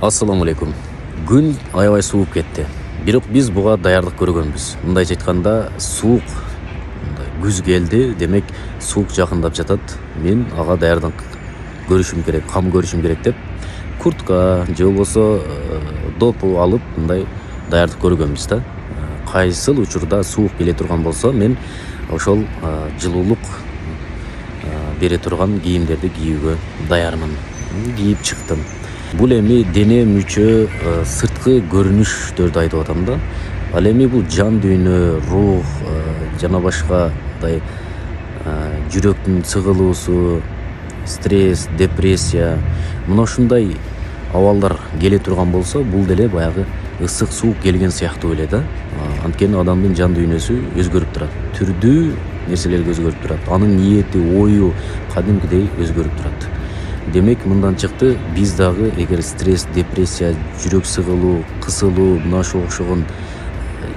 Ассаламу алейкум. Күн аябай сууп кетти. Бирок биз буга даярдык көргөнбүз. Мындайча айтканда, суук күз келди, демек суук жакындап жатат. Мен ага даярдык көрүшүм керек, кам көрүшүм керек деп куртка же болбосо допу алып мындай даярдык көргөнбүз да. Кайсыл учурда суук келе турган болсо, мен ошол жылуулук бере турган кийимдерди кийүүгө даярмын. Кийип чыктым. Бул эми дене мүчө сырткы көрүнүштөрдү айтып атам да. Ал эми бул жан дүйнө, рух жана башкадай жүрөктүн сыгылуусу, стресс, депрессия, мына ушундай абалдар келе турган болсо, бул деле баягы ысык суук келген сыяктуу эле да. Анткени адамдын жан дүйнөсү өзгөрүп турат. Түрдүү нерселерге өзгөрүп турат. Анын ниети, ою кадимкидей өзгөрүп турат. Демек мындан чыкты, биз дагы эгер стресс, депрессия, жүрөк сыгылуу, кысылуу, мына ошого окшогон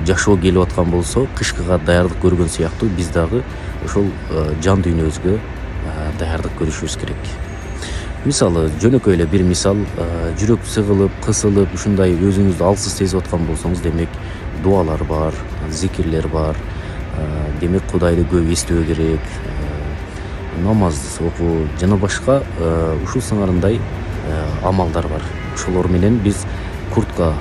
жашоо келип аткан болсо, кышкыга даярдык көргөн сыяктуу биз дагы ошол жан дүйнөбүзгө даярдык көрүшүбүз керек. Мисалы, жөнөкөй эле бир мисал, жүрөк сыгылып, кысылып, ушундай өзүңүздү алсыз сезип аткан болсоңуз, демек дуалар бар, зикирлер бар. Демек Кудайды көп эстөө керек. Намаз окуу жана башка ушул сыңарындай амалдар бар. Ошолор менен биз куртка,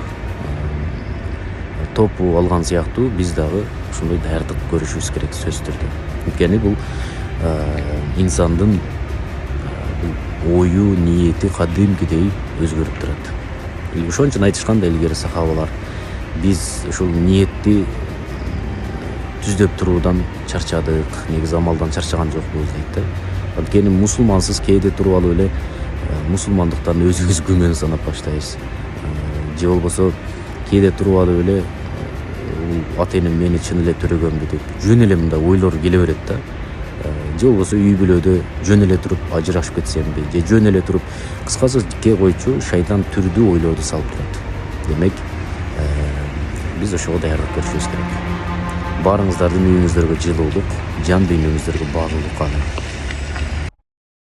топу алган сыяктуу биз дагы ушундай даярдык көрүшүбүз керек сөзсүз түрдө. Анткени бул инсандын ою, ниети кадимкидей өзгөрүп турат. Ошон үчүн айтышкан да илгери сахабалар, биз ушул ниетти түздөп туруудан чарчадык, негизи амалдан чарчаган жокпуз дейт да. Анткени мусулмансыз кээде туруп алып эле мусулмандыктан өзүбүз күмөн санап баштайбыз. Же болбосо кээде туруп алып эле ата энем мени чын эле төрөгөнбү деп жөн эле мындай ойлор келе берет да. Же болбосо үй бүлөдө жөн эле туруп ажырашып кетсемби, же жөн эле туруп, кыскасы ке койчу шайтан түрдүү ойлорду салып турат. Демек биз ошого даярдык көрүшүбүз керек. Барыңыздардын үйүңүздөргө жылуулук, жан дүйнөңүздөргө баалуулук каалайм.